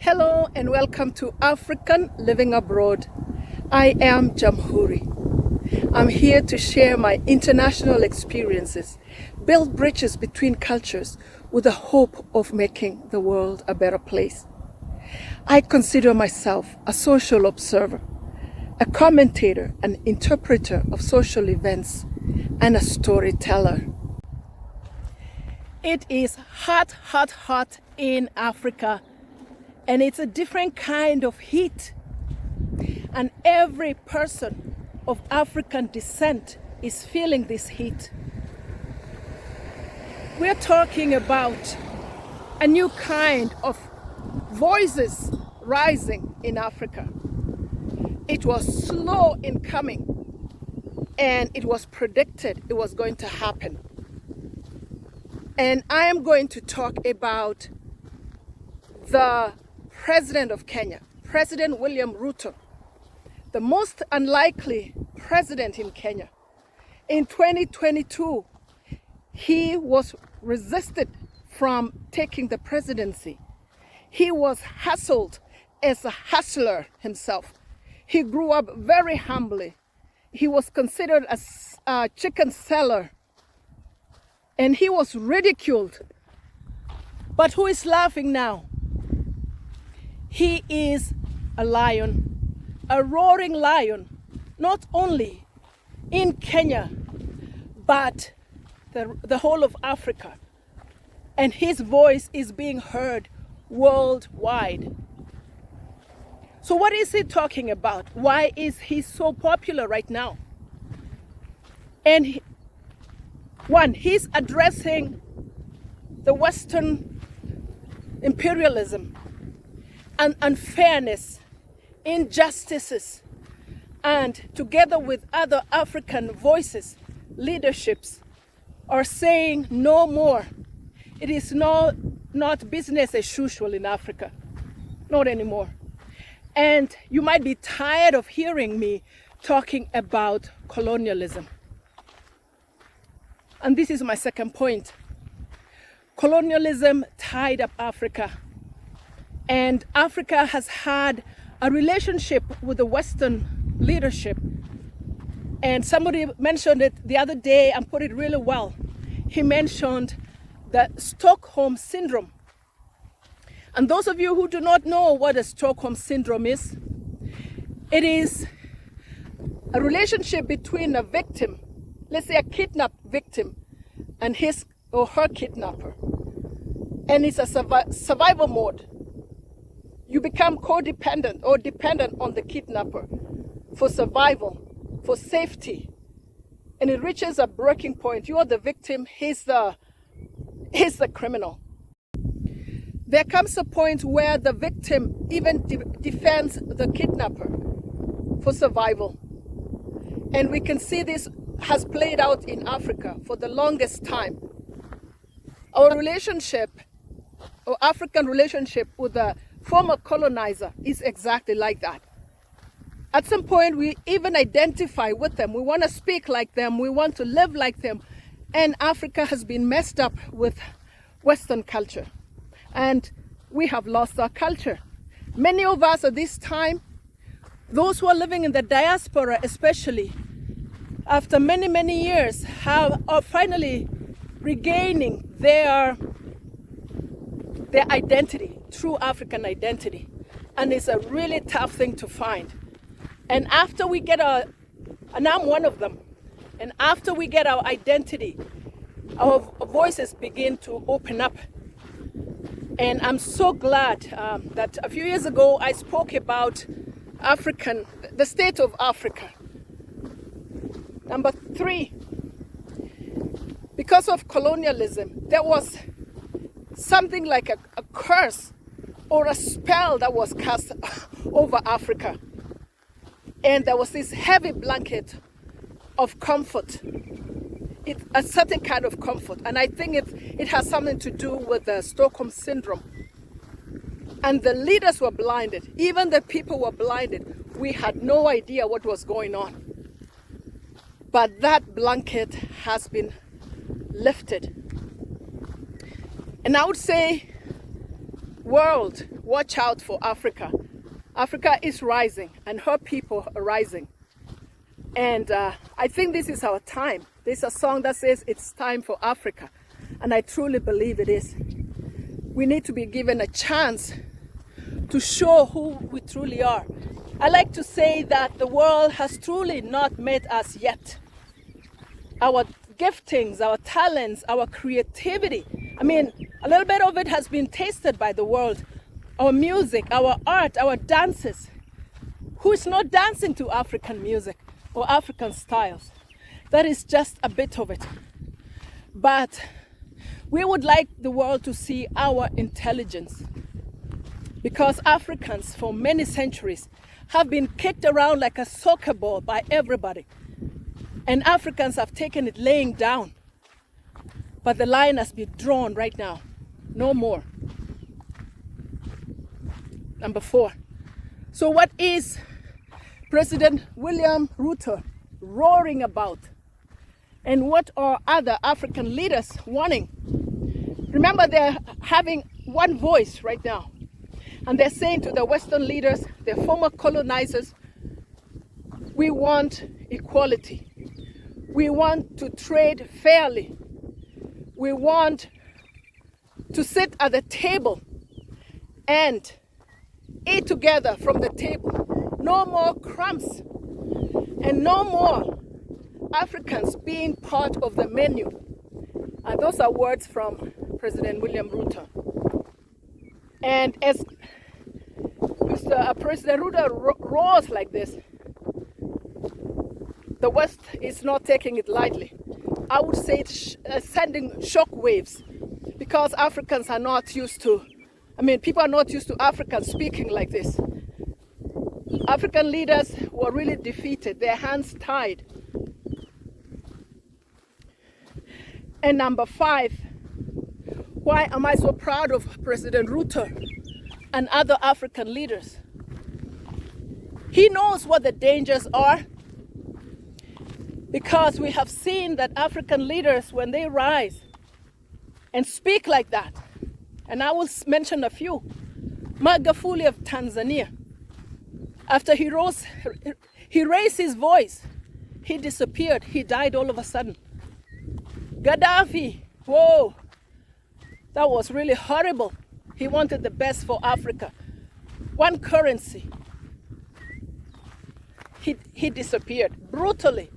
Hello and welcome to African Living Abroad. I am Jamhuri. I'm here to share my international experiences, build bridges between cultures with the hope of making the world a better place. I consider myself a social observer, a commentator, an interpreter of social events, and a storyteller. It is hot in Africa, and it's a different kind of heat. And every person of African descent is feeling this heat. We're talking about a new kind of voices rising in Africa. It was slow in coming, and it was predicted it was going to happen. And I am going to talk about the President of Kenya, President William Ruto, the most unlikely president in Kenya. In 2022, he was resisted from taking the presidency. He was hustled as a hustler himself. He grew up very humbly. He was considered a chicken seller, and he was ridiculed. But who is laughing now? He is a lion, a roaring lion, not only in Kenya, but the whole of Africa. And his voice is being heard worldwide. So what is he talking about? Why is he so popular right now? And he's addressing the Western imperialism and unfairness, injustices, and together with other African voices, leaderships are saying no more. It is not business as usual in Africa, not anymore. And you might be tired of hearing me talking about colonialism. And this is my second point. Colonialism tied up Africa. And Africa has had a relationship with the Western leadership. And somebody mentioned it the other day and put it really well. He mentioned the Stockholm Syndrome. And those of you who do not know what a Stockholm Syndrome is, it is a relationship between a victim, let's say a kidnapped victim, and his or her kidnapper. And it's a survival mode. You become codependent or dependent on the kidnapper for survival, for safety. And it reaches a breaking point. You are the victim, he's the criminal. There comes a point where the victim even defends the kidnapper for survival. And we can see this has played out in Africa for the longest time. Our relationship, or African relationship with the former colonizer is exactly like that. At some point, we even identify with them. We want to speak like them. We want to live like them. And Africa has been messed up with Western culture. And we have lost our culture. Many of us at this time, those who are living in the diaspora especially, after many years, are finally regaining their identity, true African identity. And it's a really tough thing to find. And after we get and I'm one of them, and after we get our identity, our voices begin to open up. And I'm so glad that a few years ago I spoke about the state of Africa. Number 3, because of colonialism, there was something like a curse or a spell that was cast over Africa. And there was this heavy blanket of comfort. It's a certain kind of comfort. And I think it has something to do with the Stockholm Syndrome. And the leaders were blinded. Even the people were blinded. We had no idea what was going on. But that blanket has been lifted. And I would say World, watch out for Africa. Africa is rising and her people are rising. And I think this is our time. There's a song that says it's time for Africa. And I truly believe it is. We need to be given a chance to show who we truly are. I like to say that the world has truly not met us yet. Our giftings, our talents, our creativity, I mean, a little bit of it has been tasted by the world. Our music, our art, our dances. Who is not dancing to African music or African styles? That is just a bit of it. But we would like the world to see our intelligence, because Africans for many centuries have been kicked around like a soccer ball by everybody. And Africans have taken it laying down. But the line has been drawn right now. No more. Number 4. So what is President William Ruto roaring about? And what are other African leaders wanting? Remember, they're having one voice right now. And they're saying to the Western leaders, their former colonizers, we want equality. We want to trade fairly. We want to sit at the table and eat together from the table. No more crumbs and no more Africans being part of the menu. And those are words from President William Ruto. And as President Ruto roars like this, the West is not taking it lightly. I would say it's sending shock waves, because Africans are not used to, people are not used to Africans speaking like this. African leaders were really defeated, their hands tied. And number 5, why am I so proud of President Ruto and other African leaders? He knows what the dangers are, because we have seen that African leaders, when they rise and speak like that, and I will mention a few. Magufuli of Tanzania, after he raised his voice, he disappeared, he died all of a sudden. Gaddafi, whoa, that was really horrible. He wanted the best for Africa. One currency. He disappeared brutally.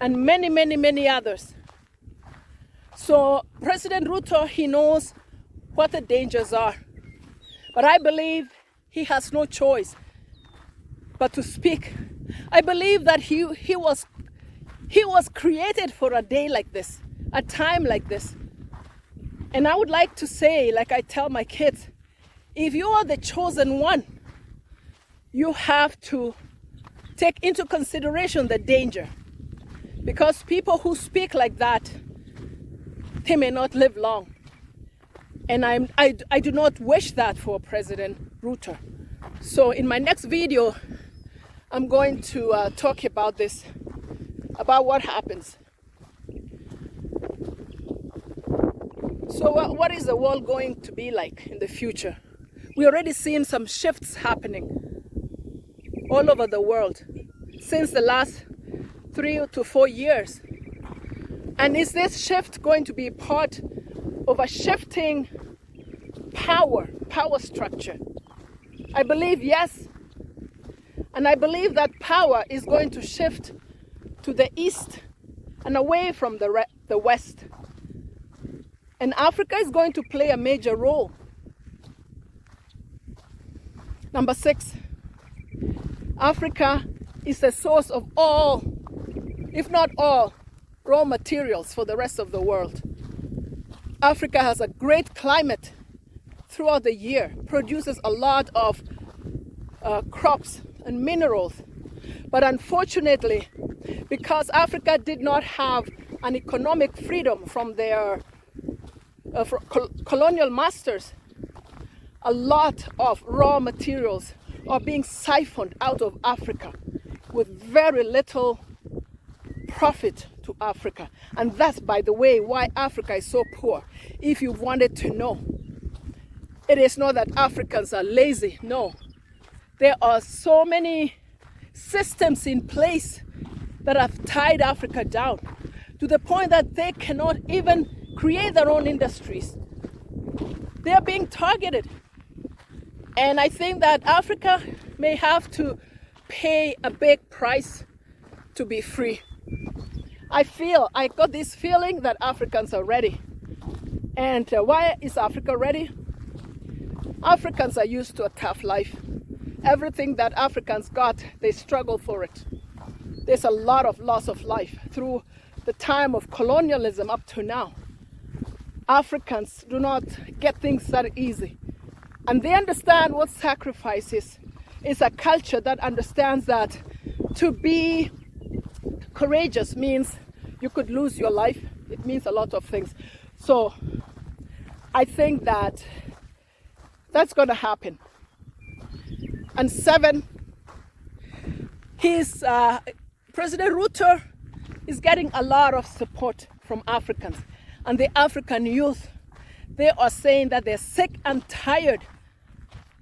And many, many, many others. So President Ruto, he knows what the dangers are. But I believe he has no choice but to speak. I believe that he was created for a day like this, a time like this. And I would like to say, like I tell my kids, if you are the chosen one, you have to take into consideration the danger. Because people who speak like that, they may not live long. And I do not wish that for President Ruto. So in my next video, I'm going to talk about this, about what happens. So what is the world going to be like in the future? We're already seeing some shifts happening all over the world since the last 3 to 4 years. And is this shift going to be part of a shifting power structure? I believe yes. And I believe that power is going to shift to the east and away from the west. And Africa is going to play a major role. Number 6, Africa is the source of all, if not all, raw materials for the rest of the world. Africa has a great climate throughout the year, produces a lot of crops and minerals. But unfortunately, because Africa did not have an economic freedom from their colonial masters, a lot of raw materials are being siphoned out of Africa with very little profit to Africa. And that's, by the way, why Africa is so poor. If you wanted to know, It is not that Africans are lazy. No. There are so many systems in place that have tied Africa down to the point that they cannot even create their own industries. They are being targeted. And I think that Africa may have to pay a big price to be free. I got this feeling that Africans are ready. And why is Africa ready? Africans are used to a tough life. Everything that Africans got, they struggle for it. There's a lot of loss of life through the time of colonialism up to now. Africans do not get things that easy. And they understand what sacrifice is. It's a culture that understands that to be courageous means you could lose your life. It means a lot of things. So I think that that's going to happen. And 7, President Ruto is getting a lot of support from Africans. And the African youth, they are saying that they're sick and tired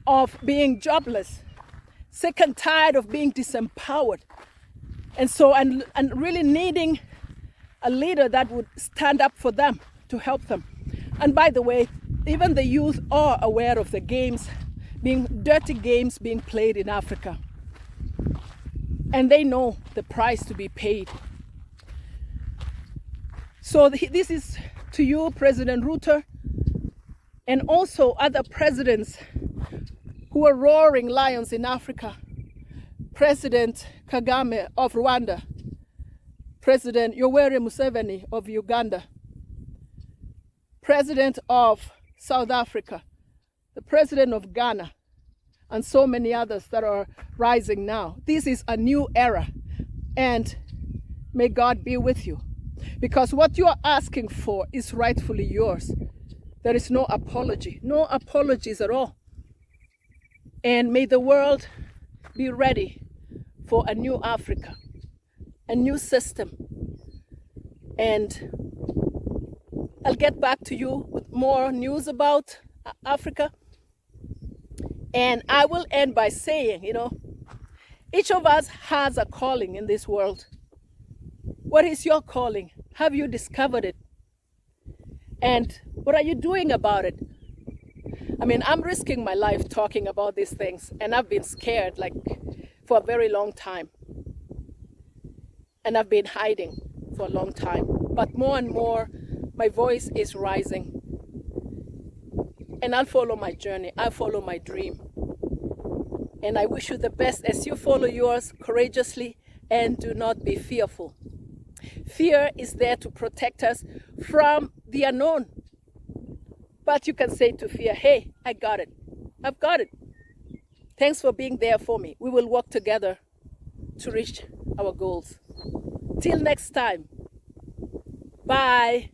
of being jobless, sick and tired of being disempowered. And so, and really needing a leader that would stand up for them, to help them. And by the way, even the youth are aware of the dirty games being played in Africa. And they know the price to be paid. So this is to you, President Ruto, and also other presidents who are roaring lions in Africa. President Kagame of Rwanda, President Yoweri Museveni of Uganda, President of South Africa, the President of Ghana, and so many others that are rising now. This is a new era, and may God be with you. Because what you are asking for is rightfully yours. There is no apology, no apologies at all. And may the world be ready for a new Africa, a new system. And I'll get back to you with more news about Africa. And I will end by saying, each of us has a calling in this world. What is your calling? Have you discovered it? And what are you doing about it? I mean, I'm risking my life talking about these things, and I've been scared for a very long time. And I've been hiding for a long time. But more and more, my voice is rising. And I'll follow my journey. I'll follow my dream. And I wish you the best as you follow yours courageously, and do not be fearful. Fear is there to protect us from the unknown. But you can say to fear, hey, I got it. I've got it. Thanks for being there for me. We will work together to reach our goals. Till next time. Bye.